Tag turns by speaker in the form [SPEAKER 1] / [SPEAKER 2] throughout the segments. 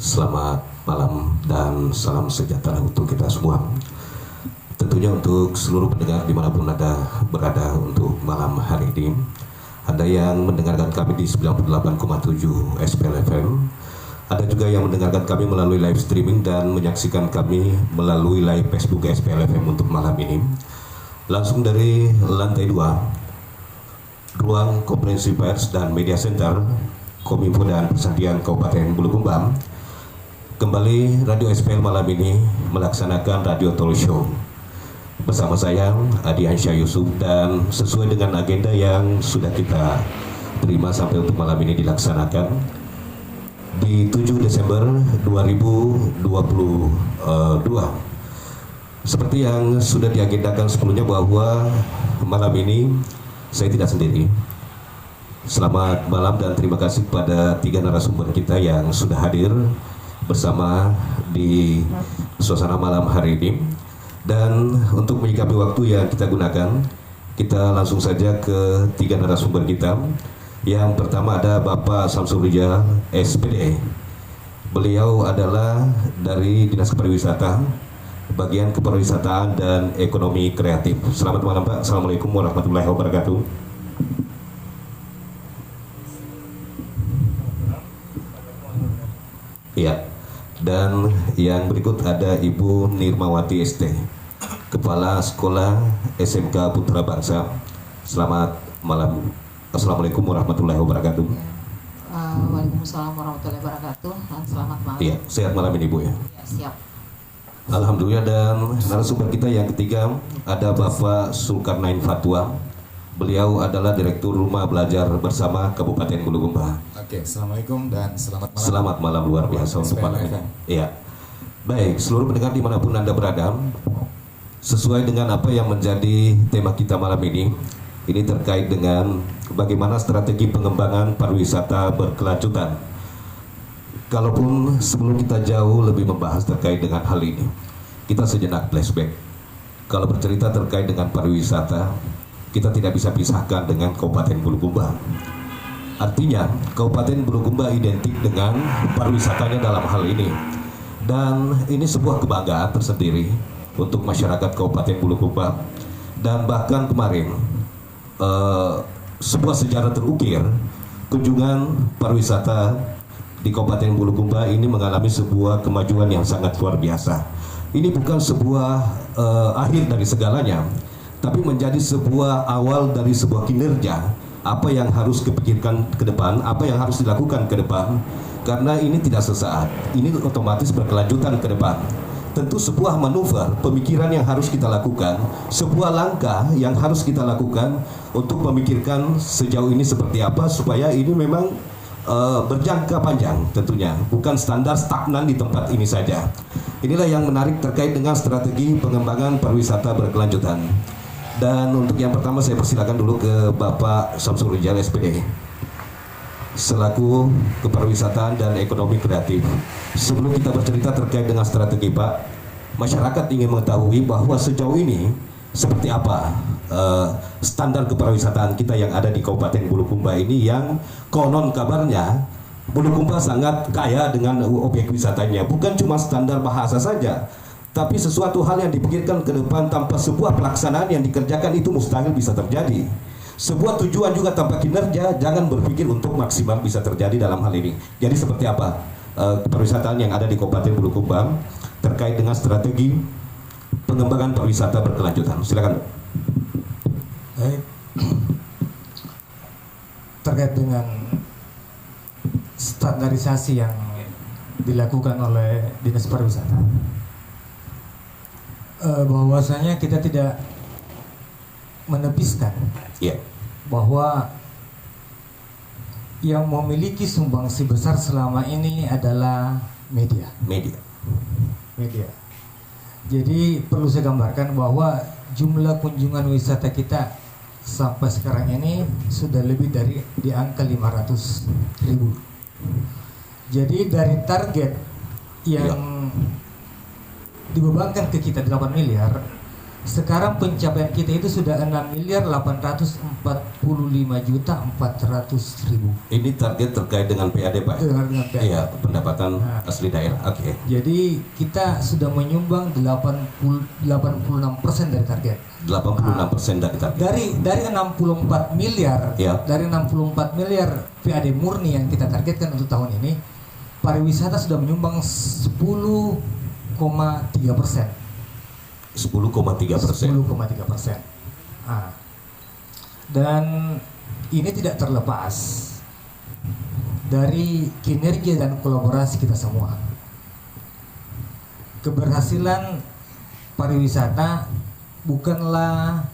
[SPEAKER 1] Selamat malam dan salam sejahtera untuk kita semua. Tentunya untuk seluruh pendengar dimanapun Anda berada untuk malam hari ini. Ada yang mendengarkan kami di 98,7 SPL FM. Ada juga yang mendengarkan kami melalui live streaming dan menyaksikan kami melalui live Facebook SPL FM untuk malam ini. Langsung dari lantai 2, Ruang Konferensi Pers dan Media Center Kominfo dan Persadian Kabupaten Bulukumba. Kembali Radio SPL malam ini melaksanakan Radio Talk Show bersama saya Adi Ansyah Yusuf, dan sesuai dengan agenda yang sudah kita terima sampai untuk malam ini dilaksanakan di 7 Desember 2022. Seperti yang sudah diagendakan sebelumnya bahwa malam ini saya tidak sendiri. Selamat malam dan terima kasih kepada 3 narasumber kita yang sudah hadir bersama di suasana malam hari ini. Dan untuk menyikapi waktu yang kita gunakan, kita langsung saja ke 3 narasumber kita. Yang pertama ada Bapak Samsul Rijal, SPD. Beliau adalah dari Dinas Pariwisata, bagian Kepariwisataan dan Ekonomi Kreatif. Selamat malam Pak, Assalamualaikum warahmatullahi wabarakatuh. Ya. Dan yang berikut ada Ibu Nirmawati ST, Kepala Sekolah SMK Putra Bangsa. Selamat malam. Assalamualaikum warahmatullahi wabarakatuh.
[SPEAKER 2] Waalaikumsalam warahmatullahi wabarakatuh. Selamat malam.
[SPEAKER 1] Iya, sehat malam ini Bu ya.
[SPEAKER 2] Ya, siap.
[SPEAKER 1] Alhamdulillah. Dan narasumber kita yang ketiga ada Bapak Zulkarnain Fatwa. Beliau adalah Direktur Rumah Belajar Bersama Kabupaten Bulukumba.
[SPEAKER 3] Oke, assalamualaikum dan selamat malam.
[SPEAKER 1] Selamat malam luar biasa untuk malam ini. Iya. Baik, seluruh pendengar dimanapun Anda berada, sesuai dengan apa yang menjadi tema kita malam ini terkait dengan bagaimana strategi pengembangan pariwisata berkelanjutan. Kalaupun sebelum kita jauh lebih membahas terkait dengan hal ini, kita sejenak flashback. Kalau bercerita terkait dengan pariwisata, kita tidak bisa pisahkan dengan Kabupaten Bulukumba. Artinya, Kabupaten Bulukumba identik dengan pariwisatanya dalam hal ini. Dan ini sebuah kebanggaan tersendiri untuk masyarakat Kabupaten Bulukumba. Dan bahkan kemarin, sebuah sejarah terukir, kunjungan pariwisata di Kabupaten Bulukumba ini mengalami sebuah kemajuan yang sangat luar biasa. Ini bukan sebuah akhir dari segalanya, tapi menjadi sebuah awal dari sebuah kinerja, apa yang harus dipikirkan ke depan, apa yang harus dilakukan ke depan, karena ini tidak sesaat, ini otomatis berkelanjutan ke depan. Tentu sebuah manuver, pemikiran yang harus kita lakukan, sebuah langkah yang harus kita lakukan untuk memikirkan sejauh ini seperti apa, supaya ini memang berjangka panjang tentunya, bukan standar stagnan di tempat ini saja. Inilah yang menarik terkait dengan strategi pengembangan pariwisata berkelanjutan. Dan untuk yang pertama saya persilakan dulu ke Bapak Samsul Rijal SPD selaku Kepariwisataan dan Ekonomi Kreatif. Sebelum kita bercerita terkait dengan strategi Pak, masyarakat ingin mengetahui bahwa sejauh ini seperti apa standar kepariwisataan kita yang ada di Kabupaten Bulukumba ini, yang konon kabarnya Bulukumba sangat kaya dengan objek wisatanya. Bukan cuma standar bahasa saja, tapi sesuatu hal yang dipikirkan ke depan tanpa sebuah pelaksanaan yang dikerjakan itu mustahil bisa terjadi. Sebuah tujuan juga tanpa kinerja, jangan berpikir untuk maksimal bisa terjadi dalam hal ini. Jadi seperti apa pariwisataan yang ada di Kabupaten Bulukumba terkait dengan strategi pengembangan pariwisata berkelanjutan? Silakan.
[SPEAKER 4] Baik. Terkait dengan standarisasi yang dilakukan oleh Dinas Pariwisata, bahwasanya kita tidak menepiskan bahwa yang memiliki sumbangsi besar selama ini adalah media. Jadi perlu saya gambarkan bahwa jumlah kunjungan wisata kita sampai sekarang ini sudah lebih dari di angka 500.000. Jadi dari target yang dibebankan ke kita 8 miliar, Sekarang pencapaian kita itu sudah 6.845.400.000.
[SPEAKER 1] Ini target terkait dengan PAD Pak?
[SPEAKER 4] Dengan PAD.
[SPEAKER 1] Iya, pendapatan asli daerah. Oke.
[SPEAKER 4] Jadi kita sudah menyumbang 86% dari target.
[SPEAKER 1] 86% dari target.
[SPEAKER 4] Dari 64 miliar,
[SPEAKER 1] Ya.
[SPEAKER 4] dari 64 miliar PAD murni yang kita targetkan untuk tahun ini, pariwisata sudah menyumbang 10,3%.
[SPEAKER 1] 10,3%.
[SPEAKER 4] 10,3%. Dan ini tidak terlepas dari kinerja dan kolaborasi kita semua. Keberhasilan pariwisata bukanlah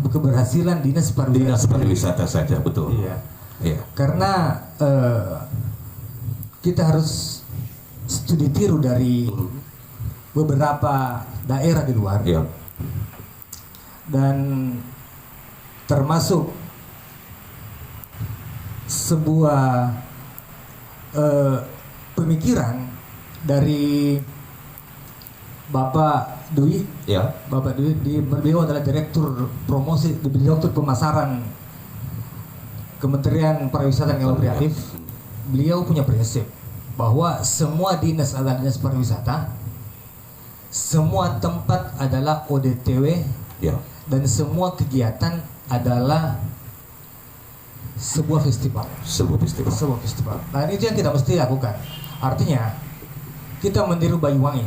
[SPEAKER 4] keberhasilan dinas
[SPEAKER 1] Dinas
[SPEAKER 4] pariwisata.
[SPEAKER 1] pariwisata saja, betul.
[SPEAKER 4] Iya.
[SPEAKER 1] Iya.
[SPEAKER 4] Karena kita harus studi tiru dari beberapa daerah di luar,
[SPEAKER 1] Iya.
[SPEAKER 4] dan termasuk sebuah pemikiran dari Bapak Dwi.
[SPEAKER 1] Iya.
[SPEAKER 4] Bapak Dwi, beliau adalah direktur promosi, direktur pemasaran Kementerian Pariwisata dan Ekonomi Kreatif. Beliau punya prinsip bahwa semua dinas adalah dinas pariwisata, semua tempat adalah ODTW,
[SPEAKER 1] Iya.
[SPEAKER 4] dan semua kegiatan adalah sebuah festival.
[SPEAKER 1] Sebuah festival.
[SPEAKER 4] Sebuah festival. Nah, itu yang kita mesti lakukan. Artinya kita meniru Banyuwangi.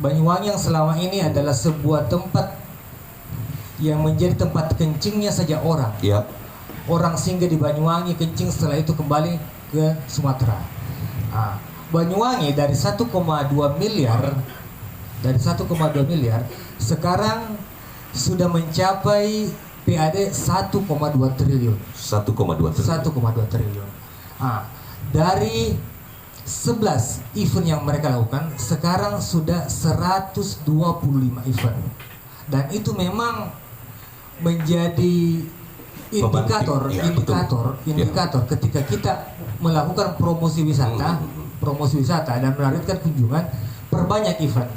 [SPEAKER 4] Banyuwangi yang selama ini adalah sebuah tempat yang menjadi tempat kencingnya saja orang.
[SPEAKER 1] Iya.
[SPEAKER 4] Orang singgah di Banyuwangi kencing, setelah itu kembali ke Sumatera. Banyuwangi dari 1,2 miliar, sekarang sudah mencapai PAD 1,2 triliun.
[SPEAKER 1] 1,2 triliun.
[SPEAKER 4] 1,2 triliun. Dari 11 event yang mereka lakukan, sekarang sudah 125 event. Dan itu memang menjadi indikator ketika kita melakukan promosi wisata dan menargetkan kunjungan, perbanyak event.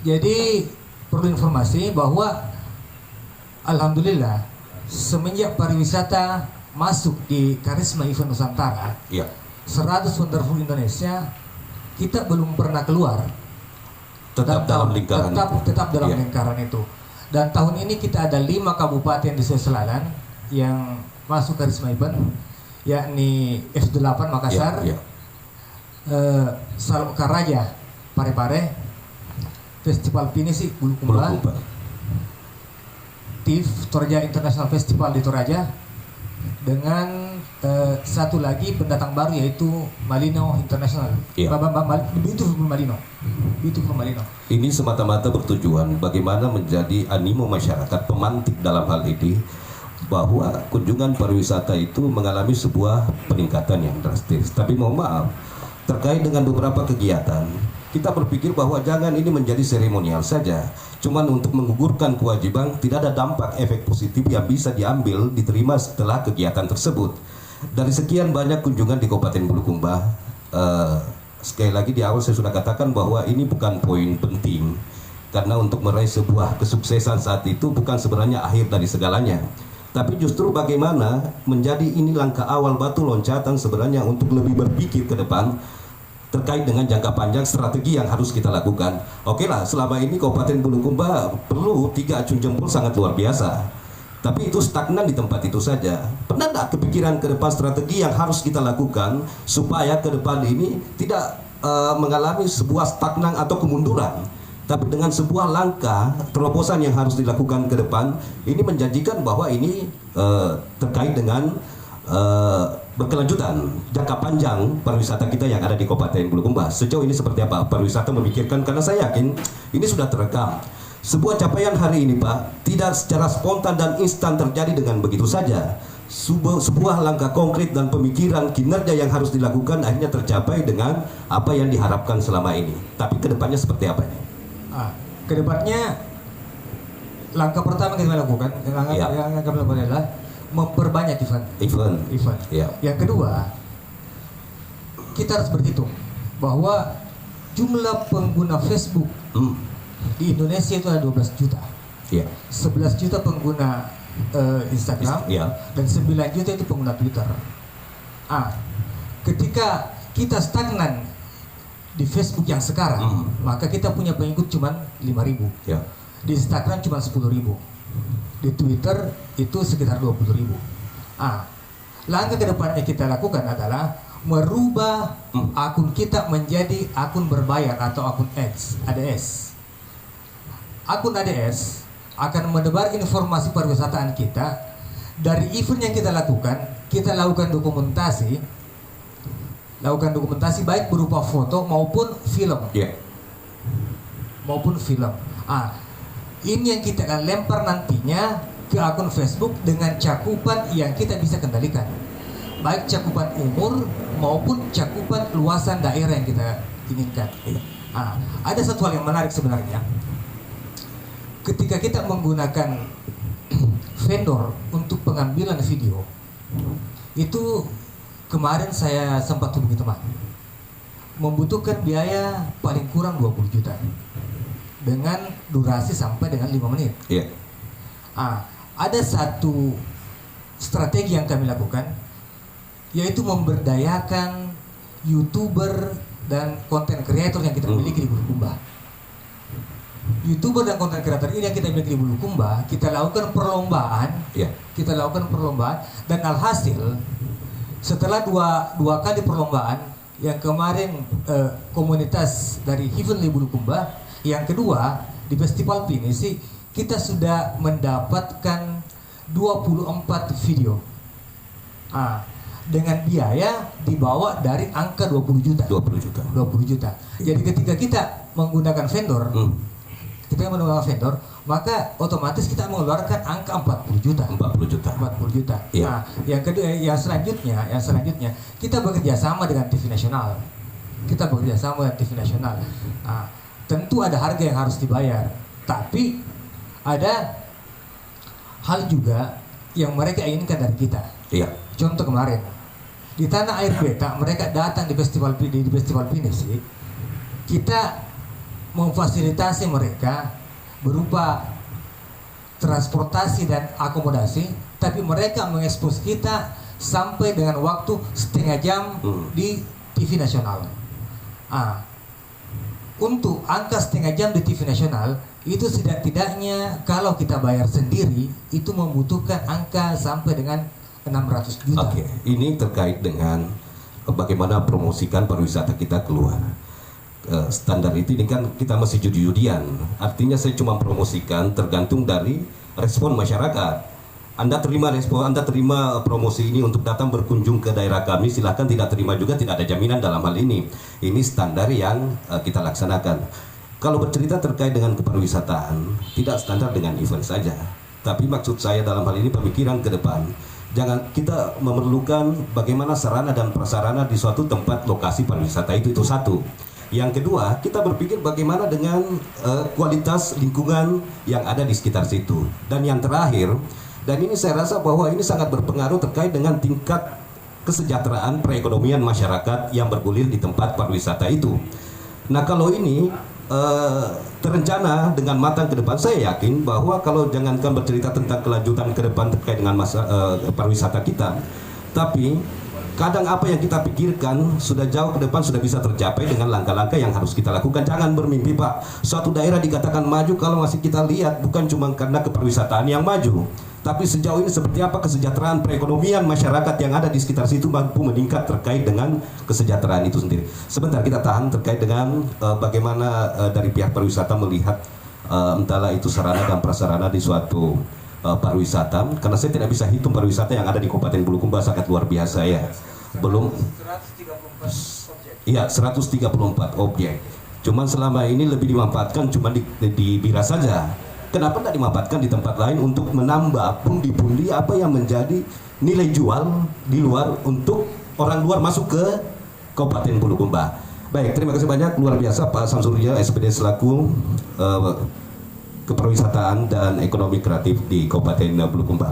[SPEAKER 4] Jadi perlu informasi bahwa alhamdulillah semenjak pariwisata masuk di Karisma Event Nusantara,
[SPEAKER 1] Iya.
[SPEAKER 4] 100 Wonderful Indonesia, kita belum pernah keluar.
[SPEAKER 1] Tetap dalam lingkaran.
[SPEAKER 4] Tetap dalam
[SPEAKER 1] Iya.
[SPEAKER 4] lingkaran itu. Dan tahun ini kita ada 5 kabupaten di Sulawesi Selatan yang masuk Karisma Event, yakni F8 Makassar,
[SPEAKER 1] Iya.
[SPEAKER 4] Salokaraja Parepare, Festival Pinisi Bulukumba,
[SPEAKER 1] Bulukumba.
[SPEAKER 4] TIF Toraja International Festival di Toraja, dengan satu lagi pendatang baru yaitu Malino International.
[SPEAKER 1] Iya.
[SPEAKER 4] Beautiful Malino.
[SPEAKER 1] Ini semata-mata bertujuan bagaimana menjadi animo masyarakat, pemantik dalam hal ini, bahwa kunjungan pariwisata itu mengalami sebuah peningkatan yang drastis. Tapi mohon maaf, terkait dengan beberapa kegiatan, kita berpikir bahwa jangan ini menjadi seremonial saja, cuman untuk menggugurkan kewajiban, tidak ada dampak efek positif yang bisa diambil, diterima setelah kegiatan tersebut. Dari sekian banyak kunjungan di Kabupaten Bulukumba, sekali lagi di awal saya sudah katakan bahwa ini bukan poin penting, karena untuk meraih sebuah kesuksesan saat itu bukan sebenarnya akhir dari segalanya, tapi justru bagaimana menjadi ini langkah awal batu loncatan sebenarnya untuk lebih berpikir ke depan terkait dengan jangka panjang strategi yang harus kita lakukan. Oke lah, selama ini Kabupaten Bulukumba perlu 3 acung jempol sangat luar biasa, tapi itu stagnan di tempat itu saja. Pernah nggak kepikiran ke depan strategi yang harus kita lakukan supaya ke depan ini tidak mengalami sebuah stagnan atau kemunduran, tapi dengan sebuah langkah terobosan yang harus dilakukan ke depan, ini menjanjikan bahwa ini terkait dengan berkelanjutan jangka panjang pariwisata kita yang ada di Kabupaten Bulukumba. Sejauh ini seperti apa pariwisata memikirkan, karena saya yakin ini sudah terekam. Sebuah capaian hari ini Pak tidak secara spontan dan instan terjadi dengan begitu saja. Sebuah langkah konkret dan pemikiran kinerja yang harus dilakukan akhirnya tercapai dengan apa yang diharapkan selama ini. Tapi kedepannya seperti apa ini?
[SPEAKER 4] Kedepannya langkah pertama kita lakukan, yang kami lakukan adalah memperbanyak event.
[SPEAKER 1] Ya.
[SPEAKER 4] Yang kedua, kita harus berhitung bahwa jumlah pengguna Facebook Di Indonesia itu ada 12 juta.
[SPEAKER 1] Ya.
[SPEAKER 4] 11 juta pengguna Instagram
[SPEAKER 1] Ya.
[SPEAKER 4] dan 9 juta itu pengguna Twitter. Ketika kita stagnan di Facebook yang sekarang, maka kita punya pengikut cuma 5.000.
[SPEAKER 1] Ya.
[SPEAKER 4] Di Instagram cuma 10.000. Di Twitter itu sekitar 20.000. Langkah ke depannya kita lakukan adalah merubah akun kita menjadi akun berbayar atau akun ADS. Akun ADS akan menebar informasi pariwisataan kita dari event yang kita lakukan dokumentasi baik berupa foto maupun film.
[SPEAKER 1] Ya.
[SPEAKER 4] Ini yang kita akan lempar nantinya ke akun Facebook dengan cakupan yang kita bisa kendalikan, baik cakupan umur maupun cakupan luasan daerah yang kita inginkan. Ada satu hal yang menarik sebenarnya. Ketika kita menggunakan vendor untuk pengambilan video, itu kemarin saya sempat hubungi teman, membutuhkan biaya paling kurang 20 juta dengan durasi sampai dengan 5 menit.
[SPEAKER 1] Ya.
[SPEAKER 4] Ada satu strategi yang kami lakukan, yaitu memberdayakan YouTuber dan konten kreator yang kita miliki di Bulukumba. YouTuber dan konten kreator ini yang kita miliki di Bulukumba, kita lakukan perlombaan.
[SPEAKER 1] Ya.
[SPEAKER 4] Dan alhasil setelah dua kali perlombaan, yang kemarin komunitas dari Heavenly Bulukumba, yang kedua di Festival Pinisi, kita sudah mendapatkan 24 video dengan biaya dibawa dari angka 20 juta. Jadi ketika kita menggunakan vendor, maka otomatis kita mengeluarkan angka 40 juta. 40 juta.
[SPEAKER 1] Ya.
[SPEAKER 4] Yang kedua, yang selanjutnya kita bekerja sama dengan TV nasional. Tentu ada harga yang harus dibayar, tapi ada hal juga yang mereka inginkan dari kita.
[SPEAKER 1] Iya.
[SPEAKER 4] Contoh kemarin di Tanah Air Beta, mereka datang di festival Pinisi, kita memfasilitasi mereka berupa transportasi dan akomodasi, tapi mereka mengekspos kita sampai dengan waktu setengah jam di TV nasional. Untuk angka setengah jam di TV nasional itu setidaknya kalau kita bayar sendiri itu membutuhkan angka sampai dengan 600 juta.
[SPEAKER 1] Oke, ini terkait dengan bagaimana promosikan pariwisata kita keluar. Standar itu ini kan kita masih judi-judian. Artinya saya cuma promosikan tergantung dari respon masyarakat. Anda terima promosi ini untuk datang berkunjung ke daerah kami, silahkan. Tidak terima juga, tidak ada jaminan dalam hal ini. Ini standar yang kita laksanakan. Kalau bercerita terkait dengan kepariwisataan, tidak standar dengan event saja. Tapi maksud saya dalam hal ini pemikiran ke depan, jangan kita memerlukan bagaimana sarana dan prasarana di suatu tempat lokasi pariwisata itu satu. Yang kedua, kita berpikir bagaimana dengan kualitas lingkungan yang ada di sekitar situ. Dan yang terakhir, dan ini saya rasa bahwa ini sangat berpengaruh terkait dengan tingkat kesejahteraan perekonomian masyarakat yang bergulir di tempat pariwisata itu. Nah, kalau ini terencana dengan matang ke depan, saya yakin bahwa kalau jangankan bercerita tentang kelanjutan ke depan terkait dengan pariwisata kita, tapi kadang apa yang kita pikirkan sudah jauh ke depan sudah bisa tercapai dengan langkah-langkah yang harus kita lakukan. Jangan bermimpi, Pak, suatu daerah dikatakan maju kalau masih kita lihat bukan cuma karena kepariwisataan yang maju, tapi sejauh ini seperti apa kesejahteraan perekonomian masyarakat yang ada di sekitar situ mampu meningkat terkait dengan kesejahteraan itu sendiri. Sebentar kita tahan terkait dengan bagaimana dari pihak pariwisata melihat entahlah itu sarana dan prasarana di suatu pariwisata, karena saya tidak bisa hitung pariwisata yang ada di Kabupaten Bulukumba sangat luar biasa ya. Belum 134 objek. Cuman selama ini lebih dimanfaatkan cuma di Bira saja. Kenapa tidak dimanfaatkan di tempat lain untuk menambah pundi-pundi apa yang menjadi nilai jual di luar untuk orang luar masuk ke Kabupaten Bulukumba. Baik, terima kasih banyak, luar biasa Pak Samsurya, SPD selaku Kepariwisataan dan Ekonomi Kreatif di Kabupaten Bulukumba.